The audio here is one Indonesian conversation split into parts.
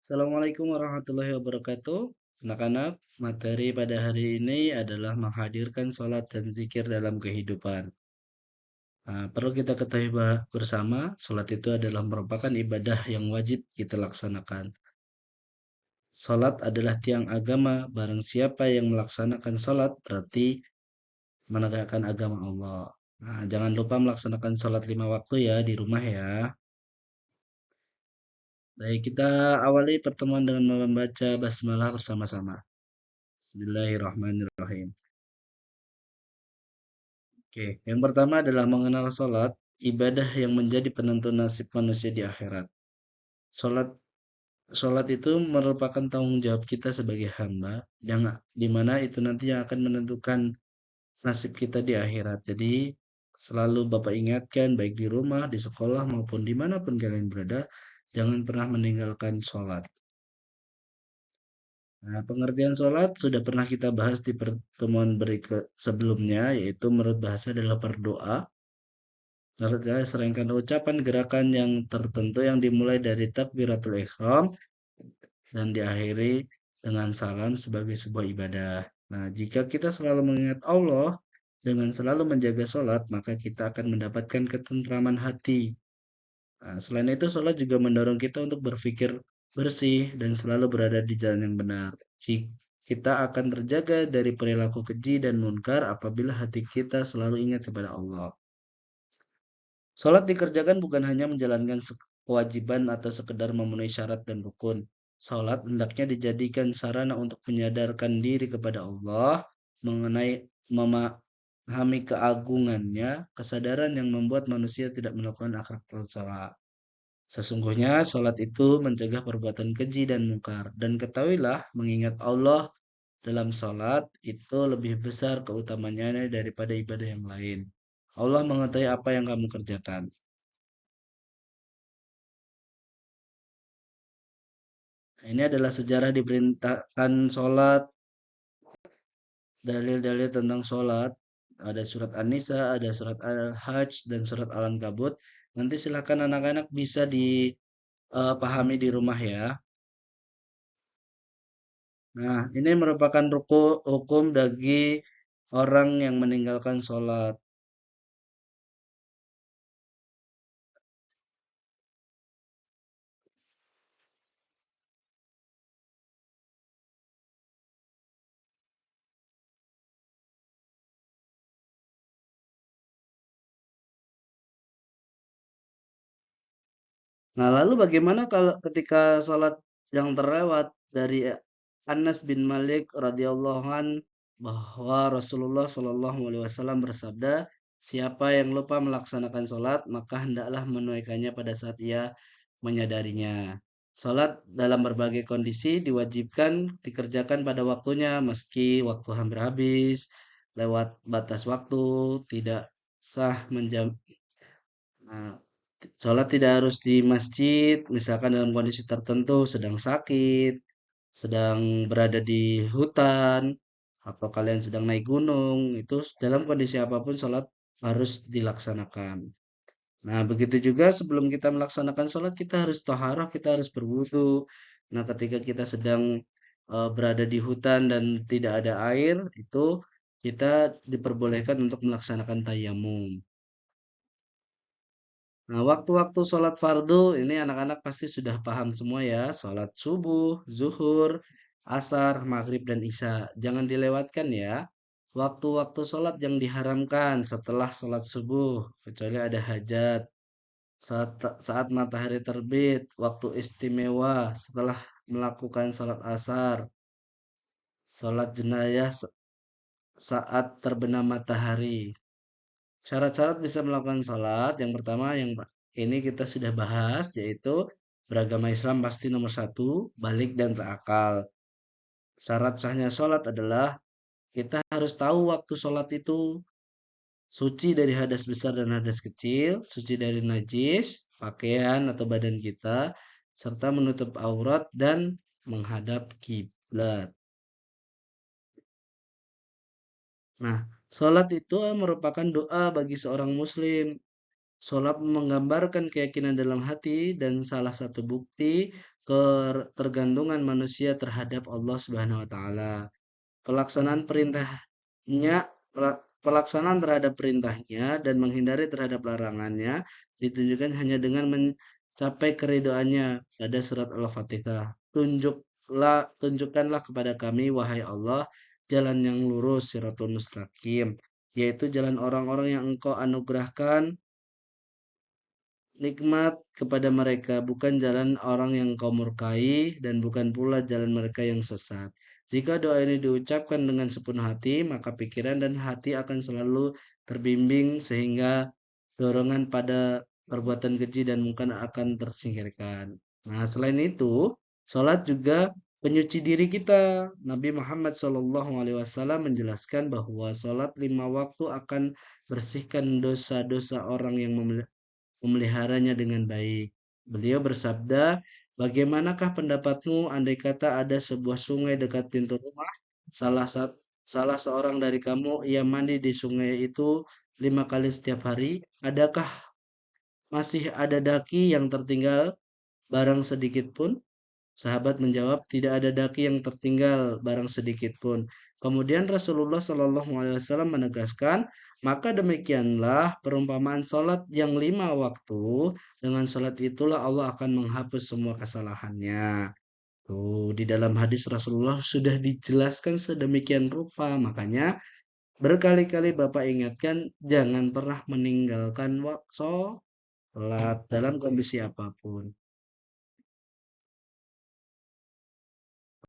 Assalamualaikum warahmatullahi wabarakatuh. Anak-anak, materi pada hari ini adalah menghadirkan sholat dan zikir dalam kehidupan. Perlu kita ketahui bersama, sholat itu adalah merupakan ibadah yang wajib kita laksanakan. Sholat adalah tiang agama, barang siapa yang melaksanakan sholat berarti menegakkan agama Allah. Jangan lupa melaksanakan sholat 5 waktu ya di rumah ya. Baik, kita awali pertemuan dengan membaca basmalah bersama-sama. Bismillahirrahmanirrahim. Oke, yang pertama adalah mengenal sholat, ibadah yang menjadi penentu nasib manusia di akhirat. Sholat, sholat itu merupakan tanggung jawab kita sebagai hamba, yang di mana itu nanti yang akan menentukan nasib kita di akhirat. Jadi, selalu Bapak ingatkan, baik di rumah, di sekolah, maupun dimanapun kalian berada, jangan pernah meninggalkan sholat. Nah, pengertian sholat sudah pernah kita bahas di pertemuan berikut sebelumnya, yaitu menurut bahasa adalah berdoa. Menurut saya serangkaian ucapan gerakan yang tertentu yang dimulai dari takbiratul ihram dan diakhiri dengan salam sebagai sebuah ibadah. Nah, jika kita selalu mengingat Allah dengan selalu menjaga sholat, maka kita akan mendapatkan ketentraman hati. Nah, selain itu, sholat juga mendorong kita untuk berpikir bersih dan selalu berada di jalan yang benar. Kita akan terjaga dari perilaku keji dan munkar apabila hati kita selalu ingat kepada Allah. Sholat dikerjakan bukan hanya menjalankan kewajiban atau sekedar memenuhi syarat dan rukun. Sholat hendaknya dijadikan sarana untuk menyadarkan diri kepada Allah, mengenai memahami keagungannya, kesadaran yang membuat manusia tidak melakukan akhlak tercela. Sesungguhnya sholat itu mencegah perbuatan keji dan mungkar. Dan ketahuilah, mengingat Allah dalam sholat itu lebih besar keutamanya daripada ibadah yang lain. Allah mengetahui apa yang kamu kerjakan. Nah, ini adalah sejarah diperintahkan sholat, dalil-dalil tentang sholat. Ada surat An-Nisa, ada surat Al-Hajj, dan surat Al-Ankabut. Nanti silakan anak-anak bisa dipahami di rumah ya. Nah, ini merupakan hukum bagi orang yang meninggalkan sholat. Nah, lalu bagaimana kalau ketika sholat yang terlewat dari Anas bin Malik radhiyallahu an bahwa Rasulullah Shallallahu alaihi wasallam bersabda, siapa yang lupa melaksanakan sholat maka hendaklah menunaikannya pada saat ia menyadarinya. Sholat dalam berbagai kondisi diwajibkan dikerjakan pada waktunya meski waktu hampir habis, lewat batas waktu, tidak sah menjam. Nah, sholat tidak harus di masjid, misalkan dalam kondisi tertentu, sedang sakit, sedang berada di hutan, atau kalian sedang naik gunung, itu dalam kondisi apapun sholat harus dilaksanakan. Nah, begitu juga sebelum kita melaksanakan sholat, kita harus taharah, kita harus berwudu. Nah, ketika kita sedang berada di hutan dan tidak ada air, itu kita diperbolehkan untuk melaksanakan tayamum. Nah, waktu-waktu sholat fardu ini anak-anak pasti sudah paham semua ya. Sholat subuh, zuhur, asar, maghrib, dan isya. Jangan dilewatkan ya. Waktu-waktu sholat yang diharamkan setelah sholat subuh, kecuali ada hajat. Saat matahari terbit, waktu istimewa setelah melakukan sholat asar. Sholat jenayah saat terbenam matahari. Syarat-syarat bisa melakukan salat, yang pertama yang ini kita sudah bahas, yaitu beragama Islam pasti nomor satu, balik dan berakal. Syarat sahnya sholat adalah kita harus tahu waktu sholat itu suci dari hadas besar dan hadas kecil, suci dari najis, pakaian atau badan kita, serta menutup aurat dan menghadap kiblat. Nah, sholat itu merupakan doa bagi seorang muslim. Sholat menggambarkan keyakinan dalam hati dan salah satu bukti ketergantungan manusia terhadap Allah Subhanahu wa taala. Pelaksanaan perintahnya, pelaksanaan terhadap perintahnya dan menghindari terhadap larangannya ditunjukkan hanya dengan mencapai keridhoannya pada surat Al-Fatihah. Tunjukkanlah kepada kami, wahai Allah, jalan yang lurus, Shiratul Mustaqim, yaitu jalan orang-orang yang Engkau anugerahkan nikmat kepada mereka, bukan jalan orang yang kau murkai dan bukan pula jalan mereka yang sesat. Jika doa ini diucapkan dengan sepenuh hati, maka pikiran dan hati akan selalu terbimbing sehingga dorongan pada perbuatan keji dan mungkar akan tersingkirkan. Nah, selain itu, sholat juga penyuci diri kita. Nabi Muhammad SAW menjelaskan bahwa sholat 5 waktu akan bersihkan dosa-dosa orang yang memeliharanya dengan baik. Beliau bersabda, bagaimanakah pendapatmu andai kata ada sebuah sungai dekat pintu rumah? Salah satu Salah seorang dari kamu ia mandi di sungai itu 5 kali setiap hari. Adakah masih ada daki yang tertinggal barang sedikit pun? Sahabat menjawab, tidak ada daki yang tertinggal barang sedikit pun. Kemudian Rasulullah Shallallahu Alaihi Wasallam menegaskan, maka demikianlah perumpamaan solat yang 5 waktu. Dengan solat itulah Allah akan menghapus semua kesalahannya. Tuh, di dalam hadis Rasulullah sudah dijelaskan sedemikian rupa. Makanya berkali-kali Bapak ingatkan, jangan pernah meninggalkan sholat dalam kondisi apapun.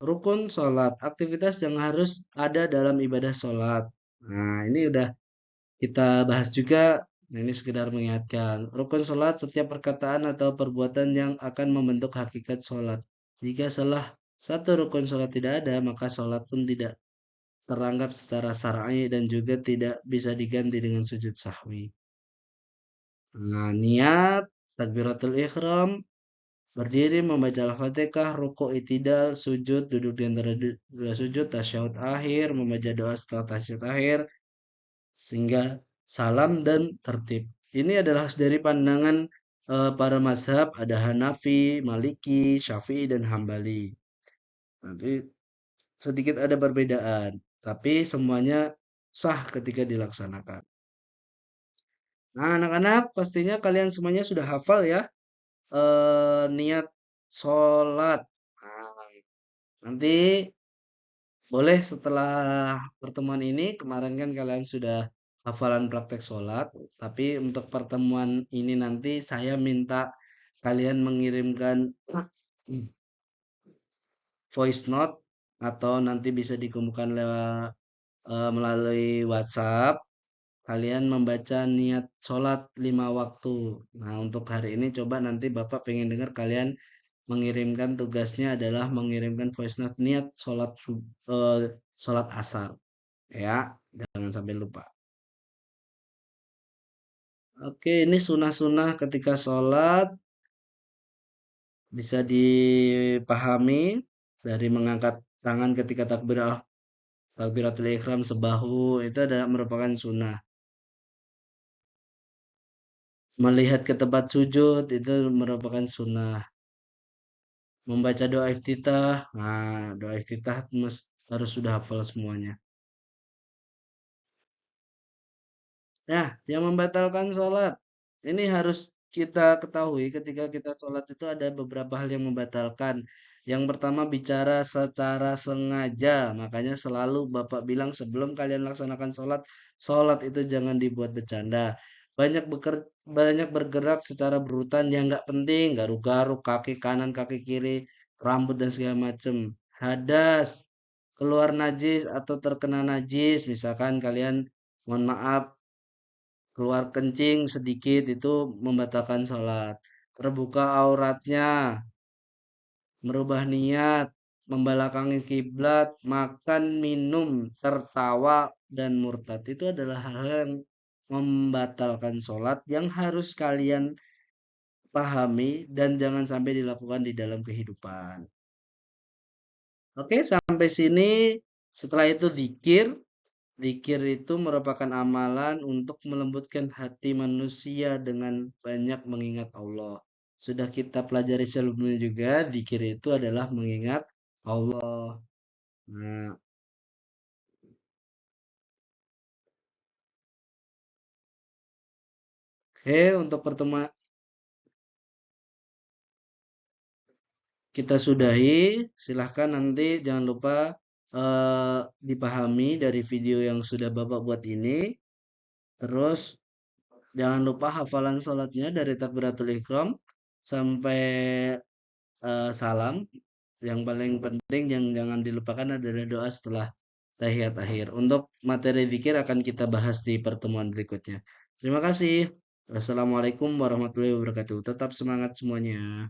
Rukun sholat, aktivitas yang harus ada dalam ibadah sholat. Nah, ini udah kita bahas juga. Nah, ini sekedar mengingatkan. Rukun sholat setiap perkataan atau perbuatan yang akan membentuk hakikat sholat. Jika salah satu rukun sholat tidak ada, maka sholat pun tidak teranggap secara syar'i dan juga tidak bisa diganti dengan sujud sahwi. Nah, niat, takbiratul ihram, berdiri membaca Al-Fatihah, ruku, i'tidal, sujud, duduk di antara dua sujud, tasyahud akhir, membaca doa setelah tasyahud akhir, sehingga salam dan tertib. Ini adalah dari pandangan para mazhab, ada Hanafi, Maliki, Syafi'i, dan Hambali. Nanti sedikit ada perbedaan, tapi semuanya sah ketika dilaksanakan. Nah, anak-anak, pastinya kalian semuanya sudah hafal ya niat sholat. Nah, nanti boleh setelah pertemuan ini, kemarin kan kalian sudah hafalan praktek sholat, tapi untuk pertemuan ini nanti saya minta kalian mengirimkan voice note atau nanti bisa dikumpulkan lewat melalui WhatsApp. Kalian membaca niat sholat 5 waktu. Nah, untuk hari ini coba nanti Bapak pengen dengar kalian mengirimkan, tugasnya adalah mengirimkan voice note niat sholat asar, ya, jangan sampai lupa. Oke, ini sunah-sunah ketika sholat bisa dipahami dari mengangkat tangan ketika takbiratul ihram sebahu, itu adalah merupakan sunnah. Melihat ke tempat sujud itu merupakan sunnah. Membaca doa iftitah, nah doa iftitah harus sudah hafal semuanya. Nah, yang membatalkan sholat. Ini harus kita ketahui ketika kita sholat itu ada beberapa hal yang membatalkan. Yang pertama bicara secara sengaja. Makanya selalu Bapak bilang sebelum kalian laksanakan sholat, sholat itu jangan dibuat bercanda. Banyak bergerak secara berurutan yang nggak penting, garuk-garuk kaki kanan, kaki kiri, rambut dan segala macam. Hadas, keluar najis atau terkena najis, misalkan kalian mohon maaf keluar kencing sedikit itu membatalkan sholat. Terbuka auratnya, merubah niat, membelakangi kiblat, makan, minum, tertawa, dan murtad. Itu adalah hal-hal yang membatalkan sholat yang harus kalian pahami dan jangan sampai dilakukan di dalam kehidupan. Oke, sampai sini. Setelah itu zikir. Zikir itu merupakan amalan untuk melembutkan hati manusia dengan banyak mengingat Allah. sudah kita pelajari sebelumnya juga, zikir itu adalah mengingat Allah. Nah, oke, untuk pertemuan kita sudahi. Silahkan nanti jangan lupa dipahami dari video yang sudah Bapak buat ini. Terus jangan lupa hafalan sholatnya dari takbiratul ihram sampai salam. Yang paling penting yang jangan dilupakan adalah doa setelah tahiyat akhir. Untuk materi zikir akan kita bahas di pertemuan berikutnya. Terima kasih. Wassalamualaikum warahmatullahi wabarakatuh. Tetap semangat semuanya.